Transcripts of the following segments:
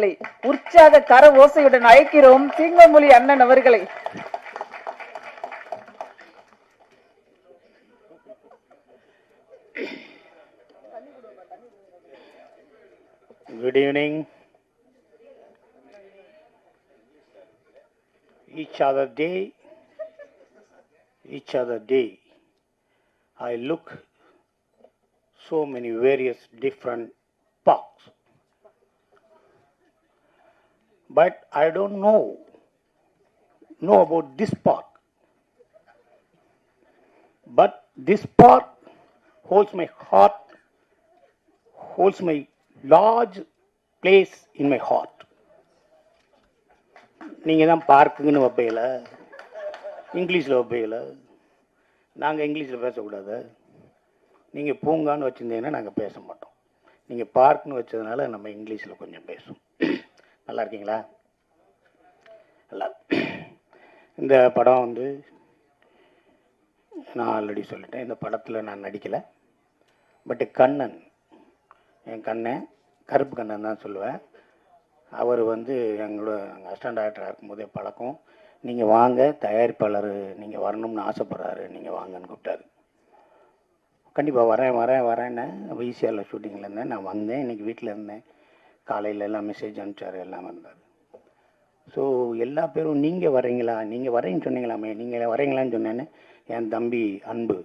அவர்களை உற்சாக கர ஓசையுடன் அழைக்கிறோம். சிங்கமொழி அண்ணன் அவர்களை. Good evening. Each other day, I look so many various different parks. But I don't know about this park. But this park holds my heart, holds my large place in my heart. நீங்கள் தான் பார்க்குங்கன்னு வைப்பீங்களா, இங்கிலீஷில் வைப்பீங்களா? நாங்கள் இங்கிலீஷில் பேசக்கூடாது. நீங்கள் பூங்கான்னு வச்சுருந்தீங்கன்னா நாங்கள் பேச மாட்டோம். நீங்கள் பார்க்குன்னு வச்சதுனால நம்ம இங்கிலீஷில் கொஞ்சம் பேசுவோம். நல்லா இருக்கீங்களா? நல்லா. இந்த படம் வந்து நான் ஆல்ரெடி சொல்லிட்டேன், இந்த படத்தில் நான் நடிக்கலை. பட்டு கண்ணன், என் கண்ணன், கருப்பு கண்ணன் தான் சொல்லுவேன். அவர் வந்து எங்களோட அசிஸ்டன்ட் டைரக்டராக இருக்கும்போதே பழக்கம். நீங்கள் வாங்க, தயாரிப்பாளர் நீங்கள் வரணும்னு ஆசைப்பட்றாரு, நீங்கள் வாங்கன்னு கூப்பிட்டாரு. கண்டிப்பாக வரேன்னு ஈசிஆரில் ஷூட்டிங்கில் இருந்தேன். நான் வந்தேன், இன்றைக்கி வீட்டில் இருந்தேன். காலையில் எல்லாம் மெசேஜ் அனுப்பிச்சார், எல்லாம் வந்தார். ஸோ எல்லா பேரும் நீங்கள் வரீங்களா, நீங்கள் வரேன்னு சொன்னீங்களாமே, நீங்கள் வரீங்களான்னு சொன்னேன்னு என் தம்பி அன்பு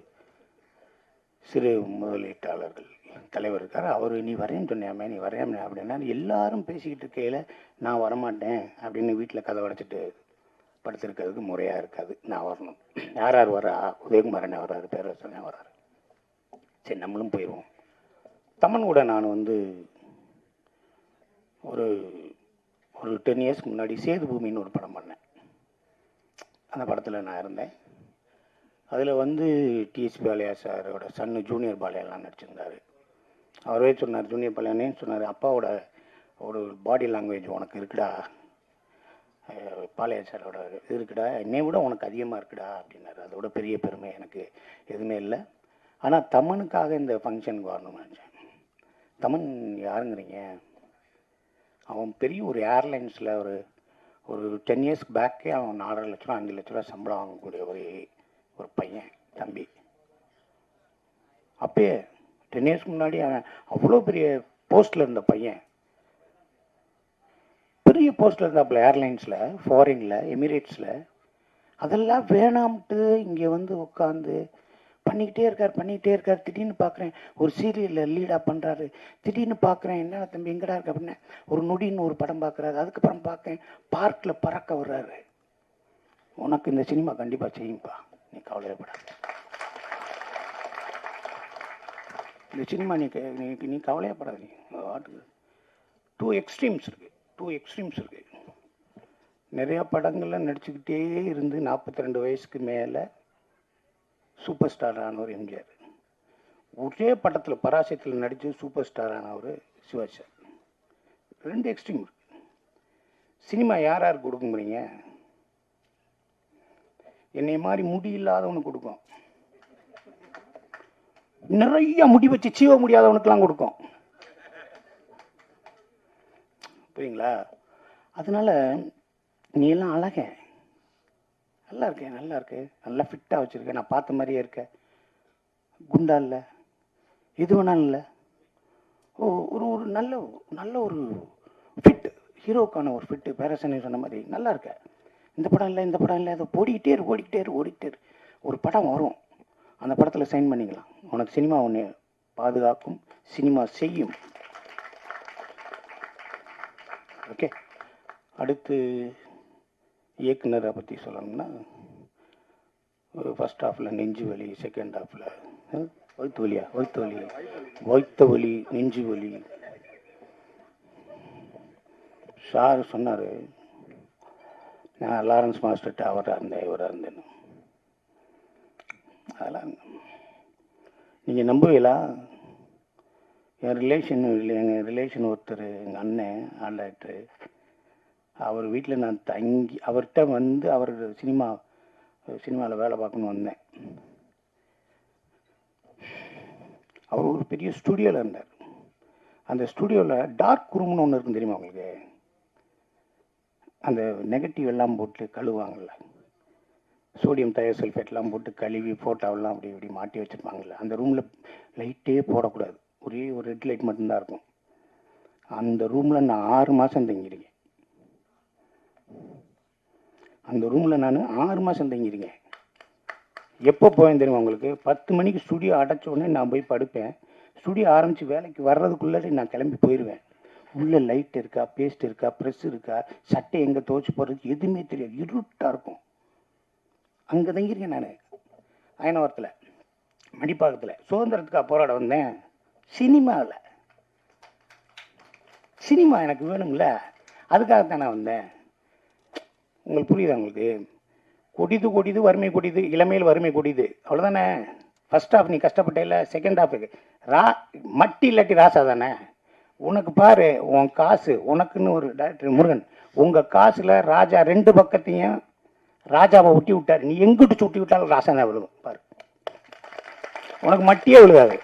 சிறு முதலீட்டாளர்கள் தலைவர் இருக்கார். அவர் நீ வரேன்னு சொன்னியாமே, நீ வரையாமே அப்படின்னா எல்லாரும் பேசிக்கிட்டு இருக்கையில் நான் வரமாட்டேன் அப்படின்னு வீட்டில் கதை உடைச்சிட்டு படுத்திருக்கிறதுக்கு முறையாக இருக்காது. நான் வரணும். யார் யார் வரா? உதயகுமாரனே வர்றாரு, பேரரசனே வர்றாரு. சரி நம்மளும் போயிடுவோம். தமன் கூட நான் வந்து ஒரு 10 இயர்ஸ்க்கு முன்னாடி சேது பூமின்னு ஒரு படம் பண்ணேன். அந்த படத்தில் நான் இருந்தேன். அதில் வந்து டிஎஸ்பி பாலையா சாரோட சன்னு ஜூனியர் பாலையெல்லாம் நடிச்சிருந்தார். அவரே சொன்னார், ஜூனியர் பாலையானே சொன்னார், அப்பாவோட ஒரு பாடி லாங்குவேஜ் உனக்கு இருக்குடா, பாலையா சாரோட இது இருக்குடா, என்னை விட உனக்கு அதிகமாக இருக்குடா அப்படின்னாரு. அதோட பெரிய பெருமை எனக்கு எதுவுமே இல்லை. ஆனால் தமனுக்காக இந்த ஃபங்க்ஷனுக்கு வரணும்னு நினச்சேன். தமன் யாருங்கிறீங்க? அவன் பெரிய ஒரு ஏர்லைன்ஸில் ஒரு 10 இயர்ஸ்க்கு பேக்கே அவன் 4.5 லட்சம் 5 லட்ச ரூபா சம்பளம் வாங்கக்கூடிய ஒரு பையன், தம்பி. அப்பயே 10 இயர்ஸ்க்கு முன்னாடி அவன் அவ்வளோ பெரிய போஸ்ட்டில் இருந்த பையன், பெரிய போஸ்ட்டில் இருந்தாப்புல ஏர்லைன்ஸில், ஃபாரினில், எமிரேட்ஸில். அதெல்லாம் வேணாம்ட்டு இங்கே வந்து உட்காந்து பண்ணிக்கிட்டே இருக்கார். திடீர்னு பார்க்குறேன் ஒரு சீரியலில் லீடாக பண்ணுறாரு. திடீர்னு பார்க்குறேன், என்ன தம்பி எங்கடா இருக்கு அப்படின்னு ஒரு நொடின்னு ஒரு படம் பார்க்குறாரு. அதுக்கப்புறம் பார்க்கேன் பார்க்கில் பறக்க வர்றாரு. உனக்கு இந்த சினிமா கண்டிப்பாக செய்யும்பா, நீ கவலையப்படாது. இந்த சினிமா நீ கவலையப்படாது. வாட்டுக்கு 2 எக்ஸ்ட்ரீம்ஸ் இருக்குது. நிறையா படங்கள்லாம் நடிச்சுக்கிட்டே இருந்து 42 வயசுக்கு மேலே சூப்பர் ஸ்டார் ஆனவர் எம்ஜிஆர். ஒரே படத்தில் பராசத்தில் நடித்து சூப்பர் ஸ்டார் ஆனவர் சிவாஜி சார். 2 எக்ஸ்ட்ரீம் இருக்குது. சினிமா யாருக்கு கொடுக்குங்கிறீங்க? என்னை மாதிரி முடி இல்லாதவனுக்கு கொடுக்கும், நிறைய முடி வச்சு சீவ முடியாதவனுக்கெல்லாம் கொடுக்கும். புரியுங்களா? அதனால நீ எல்லாம் அழக, நல்லா இருக்கு, நல்லா ஃபிட்டாக வச்சுருக்கேன், நான் பார்த்த மாதிரியே இருக்க, குண்டா இல்லை, எது வேணாலும் இல்லை. ஒரு நல்ல ஒரு ஃபிட், ஹீரோக்கான ஒரு ஃபிட்டு. பேரசனே சொன்ன மாதிரி நல்லா இருக்க. இந்த படம் இல்லை அதை ஓடிக்கிட்டே இரு. ஒரு படம் வரும், அந்த படத்தில் சைன் பண்ணிக்கலாம். உனக்கு சினிமா ஒன்று பாதுகாக்கும், சினிமா செய்யும். ஓகே. அடுத்து இயக்குனரை பற்றி சொல்லணும்னா, ஃபர்ஸ்ட் ஹாஃபில் நெஞ்சு வலி, செகண்ட் ஹாஃபில் வயிற்று வலி, நெஞ்சு வலி. சார் சொன்னார், நான் லாரன்ஸ் மாஸ்டர்கிட்ட அவராக இருந்தேன்னு. அதெல்லாம் நீங்கள் நம்புவீங்களா? எங்கள் ரிலேஷன் ஒருத்தர், எங்கள் அண்ணன் ஆல் டைரக்டரு, அவர் வீட்டில் நான் தங்கி அவர்கிட்ட வந்து அவர் சினிமாவில் வேலை பார்க்கணுன்னு வந்தேன். அவர் ஒரு பெரிய ஸ்டுடியோவில் இருந்தார். அந்த ஸ்டுடியோவில் டார்க் ரூம்னு ஒன்று இருக்கும், தெரியுமா உங்களுக்கு? அந்த நெகட்டிவ் எல்லாம் போட்டு கழுவாங்கள்ல, சோடியம் தயோசல்ஃபேட்லாம் போட்டு கழுவி ஃபோட்டோவெல்லாம் அப்படி இப்படி மாட்டி வச்சுருப்பாங்கள்ல, அந்த ரூமில் லைட்டே போடக்கூடாது, ஒரே ஒரு ரெட் லைட் மட்டும்தான் இருக்கும். அந்த ரூமில் நான் 6 மாதம் தங்கியிருக்கேன். அந்த ரூமில் நான் 6 மாதம் தங்கியிருக்கேன். எப்போ போவேன் தெரியுமா உங்களுக்கு? 10 மணிக்கு ஸ்டுடியோ அடைச்ச உடனே நான் போய் படுப்பேன். ஸ்டுடியோ ஆரம்பித்து வேலைக்கு வர்றதுக்குள்ளே நான் கிளம்பி போயிடுவேன். உள்ளே லைட் இருக்கா, பேஸ்ட் இருக்கா, ப்ரெஸ் இருக்கா, சட்டை எங்கே துவச்சி போடுறது எதுவுமே தெரியாது, இருட்டாக இருக்கும். அங்கே தங்கியிருக்கேன் நான். அயனவரத்தில், மடிப்பாக்கத்தில். சுதந்திரத்துக்காக போராட வந்தேன். சினிமாவில், சினிமா எனக்கு வேணும்ல, அதுக்காகத்தான் நான் வந்தேன். உங்களுக்கு புரியுதா உங்களுக்கு? கொடிது கொடிது வறுமை கொடிது, இளமையில் வறுமை கொடிது, அவ்வளோதானே. ஃபர்ஸ்ட் ஹாஃப் நீ கஷ்டப்பட்ட இல்லை, செகண்ட் ஹாஃபுக்கு மட்டி இல்லாட்டி ராசா தானே. உனக்கு பாரு, உன் காசு உனக்குன்னு ஒரு டைரக்டர் முருகன், உங்கள் காசில் ராஜா 2 பக்கத்தையும் ராஜாவை ஒட்டி விட்டார். நீ எங்கிட்டு சுட்டி விட்டாலும் ராசா தான் விழுகும் பாரு, உனக்கு மட்டியே விழுகாது.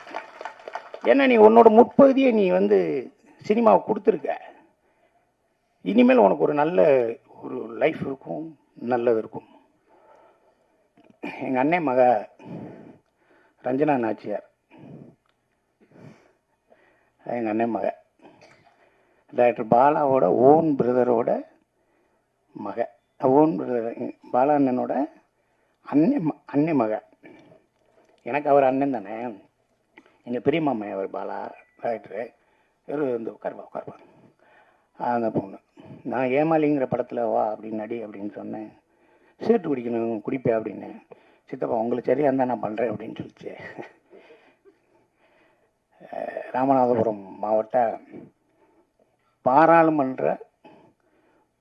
ஏன்னா நீ உன்னோட முற்பகுதியை நீ சினிமாவை கொடுத்துருக்க. இனிமேல் உனக்கு ஒரு நல்ல ஒரு லைஃப் இருக்கும், நல்லது இருக்கும். எங்கள் அண்ணன் மக ரஞ்சனா நாச்சியார், எங்கள் அண்ணன் மக டாக்டர் பாலாவோட ஓன் பிரதரோட மக, ஓன் பிரதர் பாலா அண்ணனோட அண்ணன் மக. எனக்கு அவர் அண்ணன் தானே, எங்கள் பெரிய மாமா அவர் பாலா டாக்டரு. இவர் உட்காருப்பா அந்த பொண்ணு. நான் ஏமாலிங்கிற படத்தில் வா அப்படின்னு நடி அப்படின்னு சொன்னேன். சீட்டு குடிக்கணும், குடிப்பேன் அப்படின்னு. சித்தப்பா உங்களுக்கு சரியாக இருந்தால் நான் பண்ணுறேன் அப்படின்னு சொல்லிச்சு. ராமநாதபுரம் மாவட்ட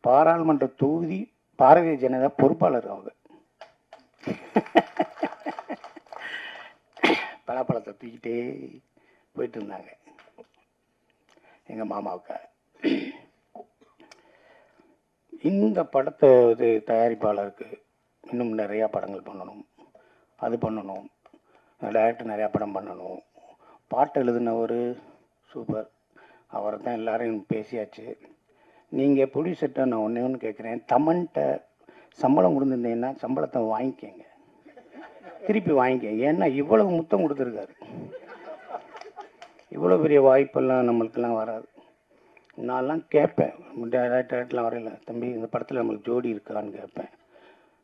பாராளுமன்ற தொகுதி பாரதிய ஜனதா பொறுப்பாளர் அவங்க. பலாப்பழத்தை தூக்கிட்டே போயிட்டு இருந்தாங்க எங்கள் மாமாவுக்கு. இந்த படத்தை தயாரிப்பாளருக்கு இன்னும் நிறையா படங்கள் பண்ணணும், அது பண்ணணும், டைரக்டர் நிறையா படம் பண்ணணும். பாட்டு எழுதினவர் சூப்பர், அவரை தான் எல்லாரையும் பேசியாச்சு. நீங்கள் ப்ரொடியூசர்கிட்ட நான் ஒன்று கேட்குறேன், தமன்கிட்ட சம்பளம் கொடுத்துருந்தீங்கன்னா சம்பளத்தை வாங்கிக்கங்க, திருப்பி வாங்கிக்க. ஏன்னா இவ்வளவு முத்தம் கொடுத்துருக்காரு, இவ்வளோ பெரிய வாய்ப்பெல்லாம் நம்மளுக்கெல்லாம் வராது. நான்லாம் கேட்பேன், டேரக்டர்லாம் வரையில, தம்பி இந்த படத்தில் நம்மளுக்கு ஜோடி இருக்கான்னு கேட்பேன்.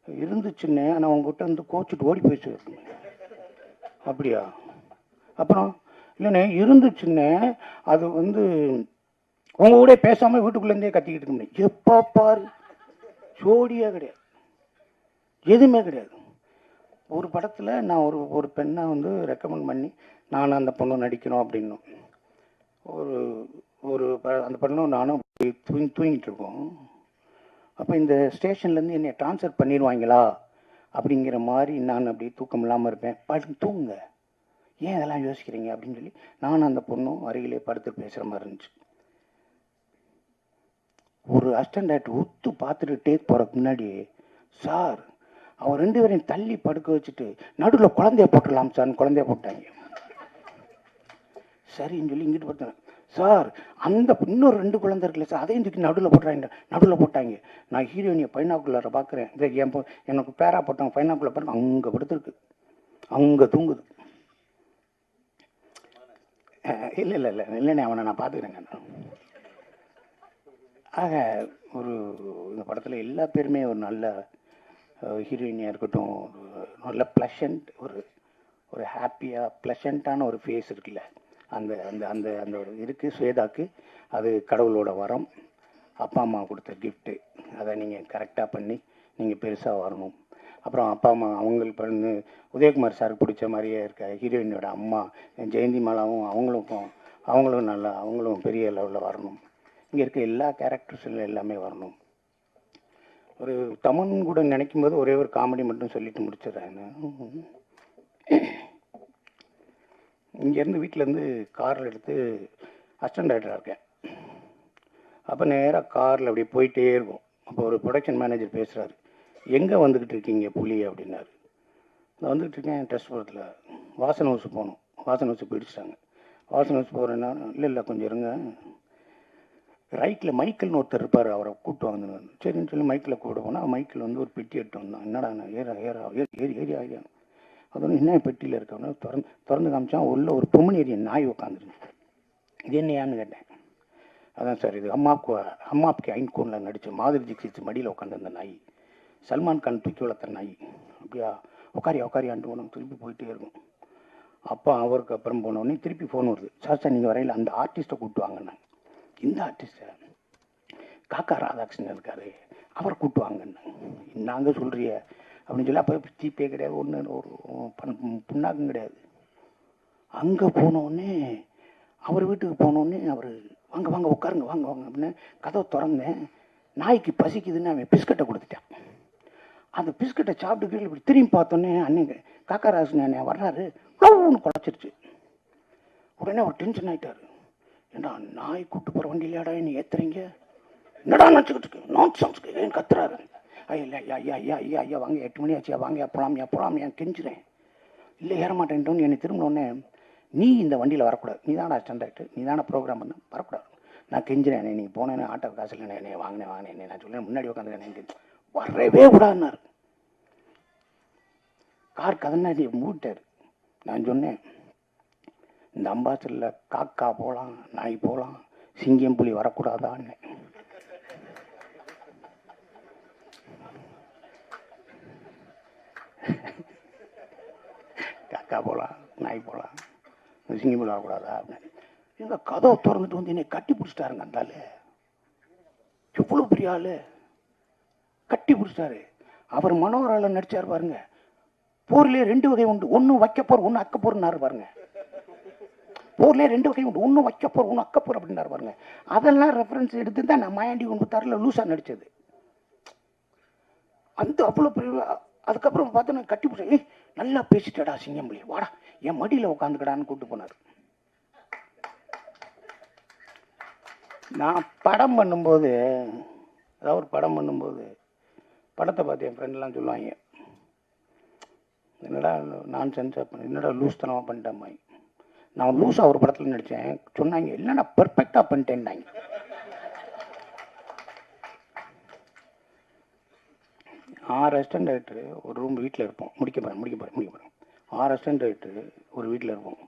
இருந்துச்சுன்னு ஆனால் உங்ககிட்ட கோச்சிட்டு ஓடி போயிடுச்சு. அப்படியா? அப்புறம் இல்லைண்ணே இருந்துச்சுன்னு அது உங்க கூட பேசாமல் வீட்டுக்குள்ளேருந்தே கத்திக்கிட்டு இருக்க முடியும். எப்போ பாரு ஜோடியே கிடையாது, எதுவுமே கிடையாது. ஒரு படத்தில் நான் ஒரு பெண்ணை ரெக்கமெண்ட் பண்ணி நானும் அந்த பொண்ணு நடிக்கணும் அப்படின்னும், அந்த பொண்ணும் நானும் தூங்கிட்டு இருக்கோம். அப்போ இந்த ஸ்டேஷன்லேருந்து என்னை ட்ரான்ஸ்ஃபர் பண்ணிடுவாங்களா அப்படிங்கிற மாதிரி நான் அப்படி தூக்கம் இல்லாமல் இருப்பேன். படுத்து தூங்க, ஏன் இதெல்லாம் யோசிக்கிறீங்க அப்படின்னு சொல்லி நானும் அந்த பொண்ணும் அருகிலே படுத்து பேசுகிற மாதிரி இருந்துச்சு. ஒரு அசிஸ்டன்ட் டைரக்டர் ஒத்து பார்த்துட்டு டேக் போகிறதுக்கு முன்னாடி, சார் அவர் 2 பேரையும் தள்ளி படுக்க வச்சுட்டு நடுவில் குழந்தைய போட்டுடலாம் சார், குழந்தைய போட்டாங்க. சரின்னு சொல்லி இங்கிட்டு பார்த்தேன், சார் அந்த இன்னொரு 2 குழந்தை இருக்குல்ல சார், அதையும் தூக்கி நடுவில் போட்டாங்க. நான் ஹீரோயினியை பைனாக்குள்ளார பார்க்குறேன், எனக்கு பேரா போட்டாங்க, பைனாக்குள்ள பாருங்க அங்கே படுத்துருக்கு, அங்கே தூங்குது. இல்லைண்ணே அவனை நான் பார்த்துக்கிறேங்க. ஆக இந்த படத்தில் எல்லா பேருமே ஒரு நல்ல ஹீரோயினியாக இருக்கட்டும், நல்ல ப்ளஷண்ட், ஒரு ஹாப்பியாக ப்ளஷண்ட்டான ஒரு ஃபேஸ் இருக்குல்ல, அந்த அந்த அந்த அந்த ஒரு இருக்குது ஸ்வேதாக்கு. அது கடவுளோட வரம், அப்பா அம்மா கொடுத்த கிஃப்ட்டு. அதை நீங்கள் கரெக்டாக பண்ணி நீங்கள் பெருசாக வரணும். அப்புறம் அப்பா அம்மா அவங்களுக்கு உதயகுமார் சாருக்கு பிடிச்ச மாதிரியே இருக்க ஹீரோயினோட அம்மா ஜெயந்தி மாலாவும் அவங்களும் பெரிய லெவலில் வரணும். இங்கே இருக்க எல்லா கேரக்டர்ஸில் எல்லாமே வரணும். ஒரு தமன் கூட நினைக்கும் போது ஒரே ஒரு காமெடி மட்டும் சொல்லிட்டு முடிச்சிடுறேன். இங்கேருந்து வீட்டிலேருந்து காரில் எடுத்து அசிஸ்டன்ட் டைரக்டராக இருக்கேன். அப்போ நேராக காரில் அப்படியே போயிட்டே இருக்கும். அப்போ ஒரு ப்ரொடக்ஷன் மேனேஜர் பேசுகிறாரு, எங்கே வந்துக்கிட்டு இருக்கீங்க புலி அப்படின்னாரு. நான் வந்துக்கிட்டு இருக்கேன் டெஸ்ட்புரத்தில், வாசன் ஹவுஸ் போகணும். வாசன் ஹவுஸ் போயிடுச்சிட்டாங்க. வாசன் ஹவுஸ் போகிறேன்னா இல்லை கொஞ்சம் இருங்க, ரைட்டில் மைக்கிள்னு ஒருத்தர் இருப்பார், அவரை கூப்பிட்டு வந்து சரின்னு சொல்லி மைக்கில் கூப்பிட போனால் மைக்கில் வந்து ஒரு பெட்டி எடுத்து வந்தான். என்னடா ஏரியா அது என்ன பெட்டியில் இருக்கவன திறந்து காமிச்சான். உள்ள ஒரு பொம்மனேரிய நாய் உட்காந்துருக்கு. இது என்னையான்னு கேட்டேன். அதான் சார் இது ஹம்மாப்கே ஐன்கோனில் நடித்த மாதிரி ஜிக்ஸிச்சு மடியில் உட்காந்துருந்த நாய், சல்மான் கான் தூக்கி வளர்த்த நாய். அப்படியா உக்காரியான்ட்டு போனோம். திருப்பி போயிட்டே இருக்கும். அப்போ அவருக்கு அப்புறம் போனோடனே திருப்பி ஃபோன் வருது. சார் நீங்கள் வரையில் அந்த ஆர்டிஸ்ட்டை கூப்பிட்டு வாங்கண்ணா. இந்த ஆர்டிஸ்ட்டை காக்கா ராதாகிருஷ்ணன் இருக்காரு, அவரை கூப்பிட்டு வாங்கண்ணா. நாங்கள் சொல்கிறிய அப்படின்னு சொல்லி அப்போ ஜிபே கிடையாது, ஒன்று ஒரு புண்ணாக்கும் கிடையாது. அங்கே போனோடனே அவர் வீட்டுக்கு போனோடனே அவர் வாங்க உட்காருங்க வாங்க அப்படின்னு கதவை திறந்தேன். நாய்க்கு பசிக்குதுன்னு அவன் பிஸ்கட்டை கொடுத்துட்டான். அந்த பிஸ்கட்டை சாப்பிட்டுக்கிட்டு இப்படி திரும்பி பார்த்தோன்னே அன்னைக்கு காக்காராசன் அண்ணே வர்றாரு, ஒன்று குழச்சிருச்சு. உடனே அவர் டென்ஷன் ஆகிட்டார். ஏண்டா நாய் கூட்டு போகிற வண்டியிலாடா என்ன ஏற்றுறீங்க, என்னடா நினச்சிக்கிட்டு நான்சென்ஸ்க்கு ஏன் கத்துறாரு. ஐயா வாங்க 8 மணி ஆச்சியா, வாங்க போலாம் ஏன் கெஞ்சுறேன். இல்லை ஏற மாட்டேன்ட்டோன்னு என்னை திரும்பினோடனே, நீ இந்த வண்டியில் வரக்கூடாது, நீ தானே அசிஸ்டன்ட் டைரக்டர், நீ தானே ப்ரோக்ராம் பண்ண, வரக்கூடாது. நான் கெஞ்சுறேன், நீங்கள் போனேன்னு ஆட்டோ காசு இல்லை என்னை வாங்கினேன் நான் சொல்லேன், முன்னாடி உட்காந்துருக்கேன், வரவே கூடாதுன்னாரு. கார் கதனாடி மூட்டார். நான் சொன்னேன், இந்த அம்பாசடரில் காக்கா போகலாம், நாய் போகலாம், சிங்கம் புலி வரக்கூடாதான்னு. காக்கா போகலாம், நாய் போகலாம், சிங்கம் புலி வரக்கூடாதா அப்படின்னு. எங்கள் கதவை திறந்துட்டு வந்து என்னை கட்டி பிடிச்சிட்டாருங்க. அந்த ஆள் எவ்வளோ பெரிய ஆள், கட்டி பிடிச்சிட்டாரு. அவர் மனோகரால நடிச்சார் பாருங்க. போர்லேயே 2 வகை உண்டு, ஒன்று வைக்கப்போர் ஒன்று அக்கப்போர்னாரு பாருங்க. போர்லேயே 2 வகை உண்டு, ஒன்று வைக்கப்போர் ஒன்று அக்கப்போர் அப்படின்னாரு பாருங்க. அதெல்லாம் ரெஃபரன்ஸ் எடுத்து தான் நான் மாயாண்டி 96 லூசா நடிச்சது. அந்த அவ்வளோ பெரிய. அதுக்கப்புறம் பார்த்தா நான் கட்டி பிடிச்சேன். நல்லா பேசிட்டடா சிங்கம்புலி, வாடா என் மடியில் உட்காந்துக்கடான்னு கூப்பிட்டு போனார். நான் படம் பண்ணும்போது, அதாவது ஒரு படம் பண்ணும்போது படத்தை பார்த்து என் ஃப்ரெண்ட்லாம் சொல்லுவாங்க, என்னடா நான்சென்ஸாக பண்ண, என்னடா லூஸ் தனமாக பண்ணிட்டேன். நான் லூஸாக ஒரு படத்தில் நடித்தேன். சொன்னாங்க இல்லைன்னா பெர்ஃபெக்டாக பண்ணிட்டேன்னாங்க. ஆறு அசிஸ்டன்ட் டைரக்டர் ஒரு ரூம் வீட்டில் இருப்போம். முடிக்க போகிறேன் 6 அசிஸ்டன்ட் டைரக்டர் ஒரு வீட்டில் இருப்போம்.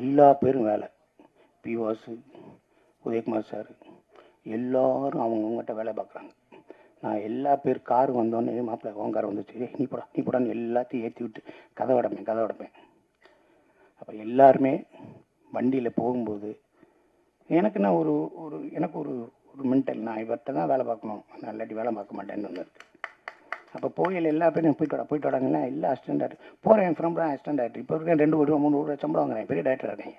எல்லா பேரும் வேலை. பி வாசு, உதயகுமார் சார் எல்லாரும் அவங்கவுங்ககிட்ட வேலை பார்க்குறாங்க. நான் எல்லா பேர் கார் வந்தோடனே மாப்பிள்ளை உன் கார் வந்துச்சு, நீ போடான்னு எல்லாத்தையும் ஏற்றி விட்டு கதை அடைப்பேன். அப்போ எல்லாருமே வண்டியில் போகும்போது எனக்குன்னா எனக்கு ஒரு மென்டல், நான் இவர்கிட்ட தான் வேலை பார்க்கணும், நான் இல்லாட்டி வேலை பார்க்க மாட்டேன்னு ஒன்று இருக்குது. அப்போ போகையில் எல்லா பேரும் போயிட்டு வராங்கன்னா எல்லா அசிஸ்டன்ட் டேரக்டர் போகிறேன். என் ஃப்ரெண்ட் தான் அசிஸ்டன்ட் டேரக்டர், இப்போ இருக்கேன் 2 கோடி 3 கோடி சம்பளம் வாங்குறேன், பெரிய டேரக்டர் இருக்காங்க.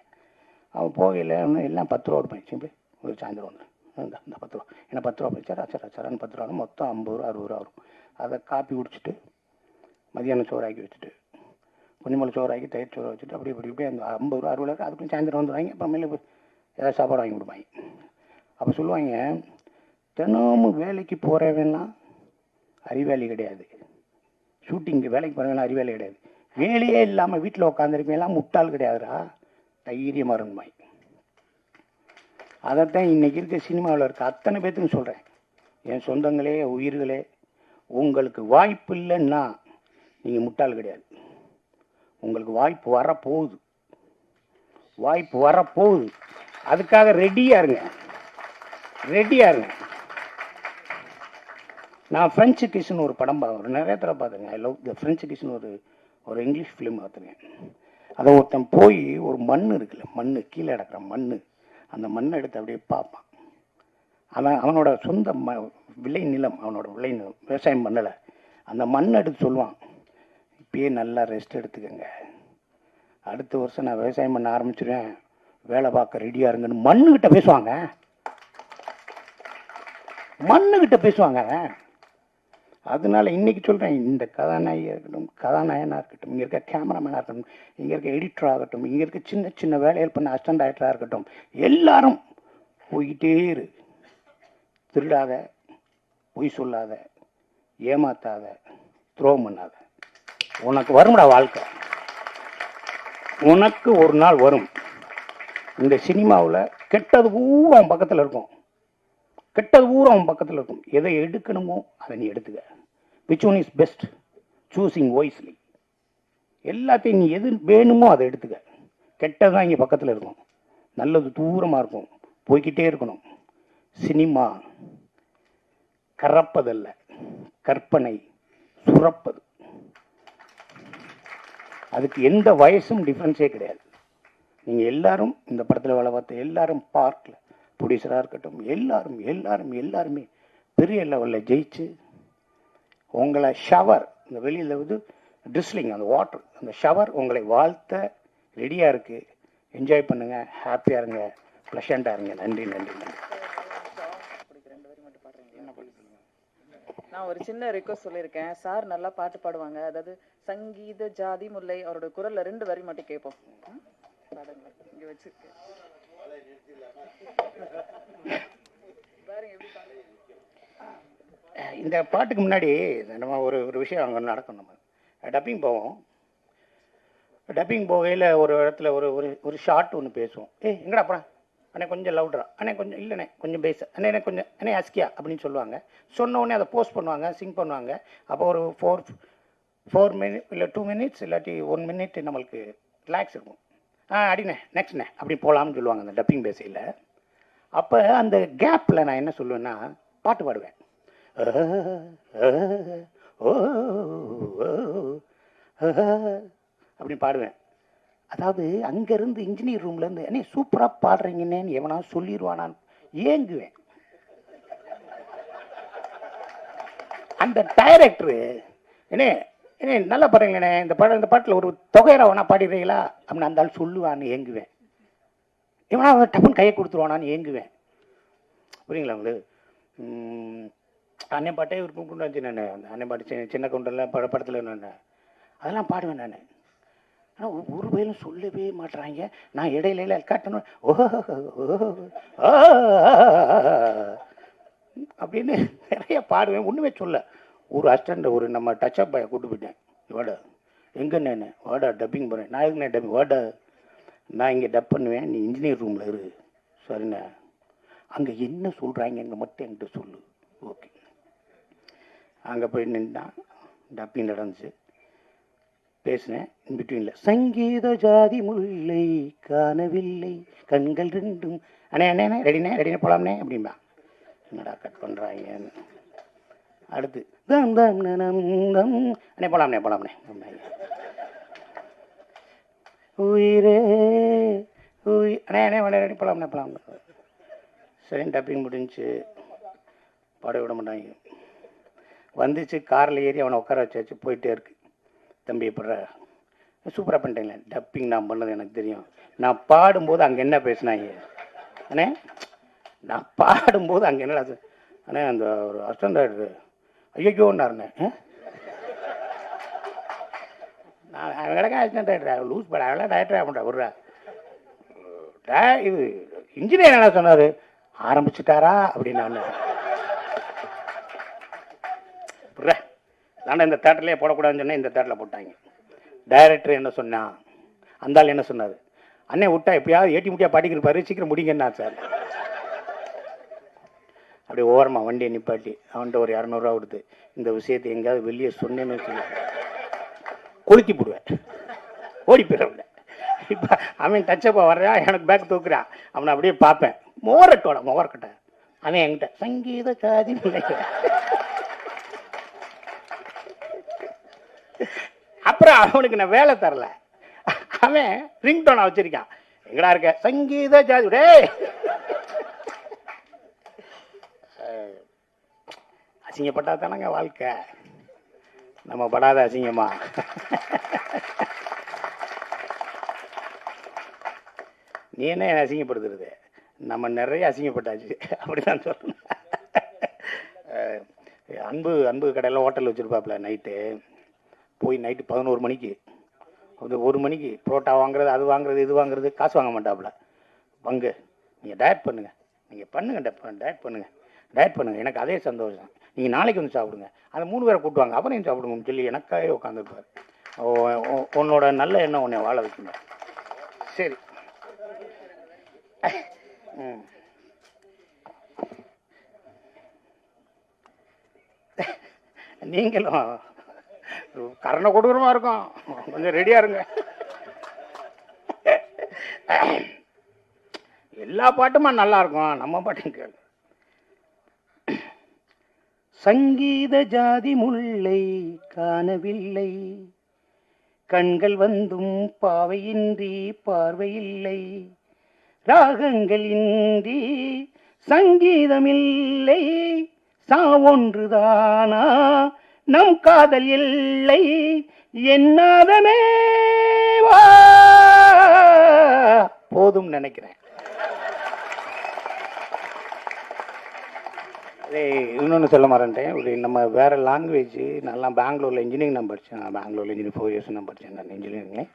அவன் போகையில் எல்லாம் 10 ரூபா இருப்பேன். சிம்பிள் ஒரு சாயந்தரம் வந்துடும், இந்த 10 ரூபா ஏன்னா 10 ரூபா போய் சரான்னு 10 ரூபா மொத்தம் 50 ரூபா 60 ரூபா வரும். அதை காப்பி குடிச்சிட்டு மதியானம் சோறாக்கி வச்சுட்டு கொஞ்சம் சோறாக்கி தயிர் சோறு வச்சுட்டு அப்படி அந்த 50 ரூபா 60 ரூபா அதுக்கும் சாயந்தரம் வந்துடுவாங்க. அப்புறமேலே ஏதாவது சாப்பாடு வாங்கி கொடுப்பாங்க. அப்போ சொல்லுவாங்க, தினமும் வேலைக்கு போகிறவன்னா அறிவாளி கிடையாது, ஷூட்டிங்கு வேலைக்கு போகிறவங்களாம் அறிவாளி கிடையாது, வேலையே இல்லாமல் வீட்டில் உட்காந்துருக்கவங்களாம் முட்டாள் கிடையாதுடா, தைரியமாக இருந்துமாய். அதைத்தான் இன்றைக்கி இருக்க சினிமாவில் இருக்க அத்தனை பேர்த்துக்கும் சொல்கிறேன். என் சொந்தங்களே, உயிர்களே, உங்களுக்கு வாய்ப்பு இல்லைன்னா நீங்கள் முட்டாள் கிடையாது. உங்களுக்கு வாய்ப்பு வரப்போகுது. அதுக்காக ரெடியாக இருங்க. நான் ஃப்ரெஞ்சு கிஸ்ன்னு ஒரு படம் பார்க்குறேன், நிறைய தடவை பார்த்துங்க. ஐ லவ் த ஃப்ரெஞ்சு கிஸ்ன்னு ஒரு இங்கிலீஷ் ஃபிலிம் பார்த்துருக்கேன். அதை ஒருத்தன் போய் ஒரு மண் இருக்குல்ல, கீழே கிடக்கிற மண், அந்த மண்ணை எடுத்து அப்படியே பார்ப்பான். அவனோட சொந்த விளை நிலம், விவசாயம் பண்ணலை. அந்த மண்ணை எடுத்து சொல்லுவான், இப்பயே நல்லா ரெஸ்ட் எடுத்துக்கங்க, அடுத்த வருஷம் நான் விவசாயம் பண்ண ஆரம்பிச்சிடுவேன், வேலை பார்க்க ரெடியாக இருங்கன்னு மண்ணுக்கிட்ட பேசுவாங்க. அதனால இன்னைக்கு சொல்கிறேன், இந்த கதாநாயகியாக இருக்கட்டும், கதாநாயகனாக இருக்கட்டும், இங்கே இருக்க கேமராமேனாக இருக்கட்டும், இங்கே இருக்க எடிட்டராக ஆகட்டும், இங்கே இருக்க சின்ன சின்ன வேலைகள் பண்ண அசிஸ்டன்ட் டைரக்டராக இருக்கட்டும், எல்லாரும் போய்கிட்டே இரு. திருடாத, பொய் சொல்லாத, ஏமாத்தாத, துரோகம் பண்ணாத. உனக்கு வரும்டா வாழ்க்கை, உனக்கு ஒரு நாள் வரும். இந்த சினிமாவில் கெட்டது பூரா பக்கத்தில் இருக்கும், கெட்டது பூரா அவன் பக்கத்தில் இருக்கும். எதை எடுக்கணுமோ அதை நீ எடுத்துக்க. Which one is best, choosing wisely. எல்லாத்தையும் நீ எது வேணுமோ அதை எடுத்துக்க. கெட்டதான் இங்கே பக்கத்தில் இருக்கும், நல்லது தூரமாக இருக்கும், போய்கிட்டே இருக்கணும். சினிமா கறப்பதல்ல, கற்பனை சுரப்பது. அதுக்கு எந்த வயசும் டிஃப்ரென்ஸே கிடையாது. நீங்கள் எல்லாரும் இந்த படத்தில் வேலை பார்த்த எல்லாரும், பார்க்கல ப்ரொடியூசராக இருக்கட்டும், எல்லாரும் எல்லாரும் எல்லாருமே பெரிய லெவலில் ஜெயிச்சு உங்களை ஷவர், இந்த வெளியில் வந்து ட்ரிஸ்லிங், அந்த வாட்டர், அந்த ஷவர் உங்களை வாழ்த்த ரெடியாக இருக்குது. என்ஜாய் பண்ணுங்கள், ஹாப்பியாக இருங்க, ப்ளஷண்ட்டாக இருங்க. நன்றி நன்றி நன்றி. நான் ஒரு சின்ன ரிக்வஸ்ட் சொல்லியிருக்கேன். சார் நல்லா பாட்டு பாடுவாங்க, அதாவது சங்கீத ஜாதி முல்லை அவரோட குரல்ல 2 வரி மட்டும் கேட்போம். இங்க வச்சிருக்கேன். இந்த பாட்டுக்கு முன்னாடி நம்ம ஒரு விஷயம் அங்கே நடக்கும். நம்ம டப்பிங் போவோம். டப்பிங் போகையில் ஒரு இடத்துல ஒரு ஷார்ட் ஒன்று பேசுவோம். எங்கடா போகிறேன் அண்ணே, கொஞ்சம் லவுட்ரா அண்ணே, கொஞ்சம் இல்லைண்ணே, கொஞ்சம் பேச அண்ணே, எனக்கு கொஞ்சம் அண்ணே அஸ்கியா அப்படின்னு சொல்லுவாங்க. சொன்ன உடனே அதை போஸ்ட் பண்ணுவாங்க, சிங் பண்ணுவாங்க. அப்போ ஒரு 4 மினிட் இல்லை 2 மினிட்ஸ் இல்லாட்டி 1 மினிட் நம்மளுக்கு ரிலாக்ஸ் இருக்கும். அடிண்ணே நெக்ஸ்ட்ண்ணே அப்படி போகலாம்னு சொல்லுவாங்க அந்த டப்பிங் பேசையில். அப்போ அந்த கேப்பில் நான் என்ன சொல்லுவேன்னா பாட்டு பாடுவேன். அப்படி பாடுவேன். அதாவது அங்கேருந்து இன்ஜினியர் ரூம்லேருந்து அண்ணே சூப்பராக பாடுறீங்கன்னு எவனா சொல்லிடுவானான்னு ஏங்குவேன். அந்த டைரக்டரு என்ன நல்லா பாடுறீங்கண்ணே, இந்த பாட்டில் ஒரு தொகையரை வேணா பாடிடுறீங்களா அப்படின்னு அந்த ஆள் சொல்லுவான்னு ஏங்குவேன். இவனா டப்புன்னு கையை கொடுத்துருவானான்னு ஏங்குவேன். புரியுங்களா உங்களுக்கு? அண்ணன் பாட்டே ஒரு கொண்டு வச்சு நான் அந்த அண்ணன் பாட்டு சின்ன கவுண்டரில் படத்தில் நான் அதெல்லாம் பாடுவேன் நான். ஆனால் ஒரு வயலும் சொல்லவே மாட்டுறாங்க. நான் இடையில காட்டணும் அப்படின்னு நிறைய பாடுவேன். ஒன்றுமே சொல்ல. ஒரு அஸ்டண்ட் ஒரு நம்ம டச்சப் பாயை கூட்டு போயிட்டேன். வாடா எங்கண்ணே, வாடா டப்பிங் போகிறேன். நான் எதுக்குண்ணே டப்பிங், வாடா நான் இங்கே டப் பண்ணுவேன், நீ இன்ஜினியர் ரூமில் இரு. சரிண்ணே, அங்கே என்ன சொல்கிறாங்க அங்கே மட்டும் என்கிட்ட சொல்லு. ஓகே. அங்கே போய் நின்றான், டப்பிங் நடந்துச்சு, பேசினேன். இன்பிட்வீனில் சங்கீத ஜாதி முல்லை காணவில்லை கண்கள் 2 அண்ணே அண்ணே ரெடினே போகலாம்னே அப்படின்பா. என்னடா கட் பண்ணுறாங்க. அடுத்து தம் தம் நம் அண்ணே போகலாம்னே உயிரே அண்ணே ரெடி போகலாம்னே. சரி டப்பிங் முடிஞ்சு பாட விட மாட்டாங்க. வந்துச்சு, காரில் ஏறி அவனை உட்கார வச்சாச்சு, போயிட்டே இருக்கு. தம்பி எப்பட்ற சூப்பராக பண்ணிட்டேங்களே, டப்பிங் நான் பண்ணது எனக்கு தெரியும். நான் பாடும்போது அங்கே என்ன பேசினாங்க அண்ணே, நான் பாடும்போது அங்கே என்ன அண்ணே அந்த ஒரு அசிஸ்டன்ட் டைரக்டர் ஐயோன்னாருண்ணே. நான் கிடக்க அசிஸ்டன்ட் டைரக்டர் லூஸ் பட அவெல்லாம் டைரக்டர் பண்ணுறேன். விட்றா இது இன்ஜினியர் என்ன சொன்னார், ஆரம்பிச்சுட்டாரா அப்படின்னு. விட்ற நான் இந்த தேட்டர்லேயே போடக்கூடாதுன்னு சொன்னேன், இந்த தேட்டரில் போட்டாங்க. டைரக்டர் என்ன சொன்னா, அந்த ஆள் என்ன சொன்னார், அண்ணே விட்டா எப்பயாவது ஏட்டி முட்டியாக பாட்டிக்கிருப்பாரு, சீக்கிரம் முடிங்கன்னா சார். அப்படி ஓரமாக வண்டியை நிப்பாட்டி அவன்கிட்ட ஒரு 200 ரூபா கொடுத்து இந்த விஷயத்தை எங்கேயாவது வெளியே சொன்னேன்னு வச்சுக்க கொளுத்தி போடுவேன், ஓடி போயிடுவேன். இப்போ அவன் டச்சப்பா வர்றான், எனக்கு பேக் தூக்குறான், அவனை அப்படியே பார்ப்பேன். மோரக்கட்டை அவன் என்கிட்ட சங்கீத ஜாதி அப்புறம் அவனுக்கு நான் வேலை தரல. அவன் ரிங்டோனை வச்சிருக்கான், எங்கடா இருக்க சங்கீத ஜாதி. டே அசிங்கப்பட்டா தானங்க வாழ்க்கை, நம்ம படாத அசிங்கமா. நீ என்ன அசிங்கப்படுத்துறது, நம்ம நிறைய அசிங்கப்பட்டாச்சு அப்படிதான் சொல்லணும். அன்பு கடையில் ஹோட்டல் வச்சுருப்பாப்புல. நைட்டு போய் நைட்டு 11 மணிக்கு அது 1 மணிக்கு புரோட்டா வாங்குறது, அது வாங்குறது, இது வாங்குறது, காசு வாங்க மாட்டாப்புல. பங்கு நீங்கள் டயட் பண்ணுங்கள், நீங்கள் பண்ணுங்கள், டயட் பண்ணுங்கள், எனக்கு அதே சந்தோஷம். நீங்கள் நாளைக்கு வந்து சாப்பிடுங்க, அந்த 3 பேரை கூட்டுவாங்க, அப்புறம் சாப்பிடுங்கன்னு சொல்லி எனக்காகவே உட்காந்துருப்பார். உன்னோட நல்ல எண்ணம் உன்னை வாழ வைக்கணும். சரி. நீங்களும் கரண கொடூரமாக இருக்கும், கொஞ்சம் ரெடியாக இருங்க. எல்லா பாட்டுமா நல்லா இருக்கும், நம்ம பாட்டும் கேளு. சங்கீத ஜாதி முல்லை காணவில்லை, கண்கள் வந்தும் பாவையின்றி பார்வையில்லை, ராகங்கள் இன்றி சங்கீதமில்லை, சாவொன்றுதானா நம் காதல் இல்லை, என்னாதமே வா. போதும் நினைக்கிறேன். இன்னொன்று சொல்ல மாட்டேன், ஒரு நம்ம வேறு லாங்குவேஜ். நான்லாம் பெங்களூரில் இன்ஜினியரிங் நான் படித்தேன். நான் பெங்களூரில் இன்ஜினியரிங் 4 years நான் படித்தேன். நான் இன்ஜினியரிங்லேயே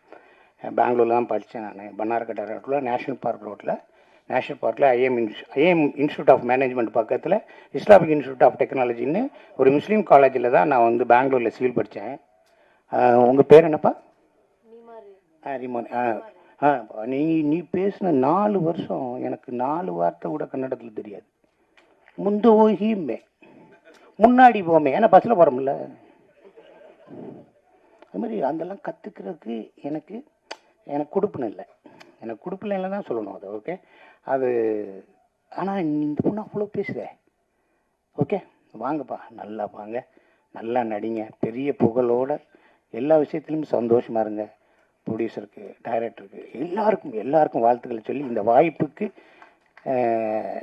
பெங்களூரில் தான் படித்தேன். நான் பன்னார்கட்டா ரோட்டில் நேஷ்னல் பார்க் ரோட்டில், நேஷ்னல் பார்க்கில் ஐஎம் இன்ஸ்டியூட் ஆஃப் மேனேஜ்மெண்ட் பக்கத்தில் இஸ்லாமிக் இன்ஸ்டியூட் ஆஃப் டெக்னாலஜின்னு ஒரு முஸ்லீம் காலேஜில் தான் நான் வந்து பெங்களூரில் சிவில் படித்தேன். உங்கள் பேர் என்னப்பா? ரிமோன். நீ பேசின 4 வருஷம் எனக்கு 4 வார்த்தை கூட கன்னடத்தில் தெரியாது. முந்து ஓகியுமே முன்னாடி போமே, ஏன்னா பஸ்ஸில் போகிறோம்ல. அது மாதிரி அதெல்லாம் கற்றுக்கிறதுக்கு எனக்கு கொடுப்புன்னு இல்லை, எனக்கு கொடுப்பில்லை தான் சொல்லணும் அது. ஓகே, அது ஆனால் இந்த பொண்ணு அவ்வளோ பேசுதே. ஓகே, வாங்கப்பா, நல்லா வாங்க, நல்லா நடிங்க, பெரிய புகழோட எல்லா விஷயத்துலையும் சந்தோஷமாக இருங்க. ப்ரொடியூசருக்கு, டைரக்டருக்கு, எல்லாருக்கும் வாழ்த்துக்களை சொல்லி இந்த வாய்ப்புக்கு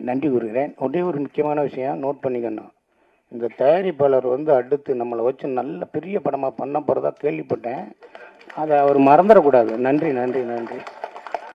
நன்றி கூறுகிறேன். ஒரே ஒரு முக்கியமான விஷயம் நோட் பண்ணிக்கணும், இந்த தயாரிப்பாளர் வந்து அடுத்து நம்மளை வச்சு நல்ல பெரிய படமாக பண்ண போகிறதா கேள்விப்பட்டேன். அதை அவர் மறந்துடக்கூடாது. நன்றி நன்றி நன்றி.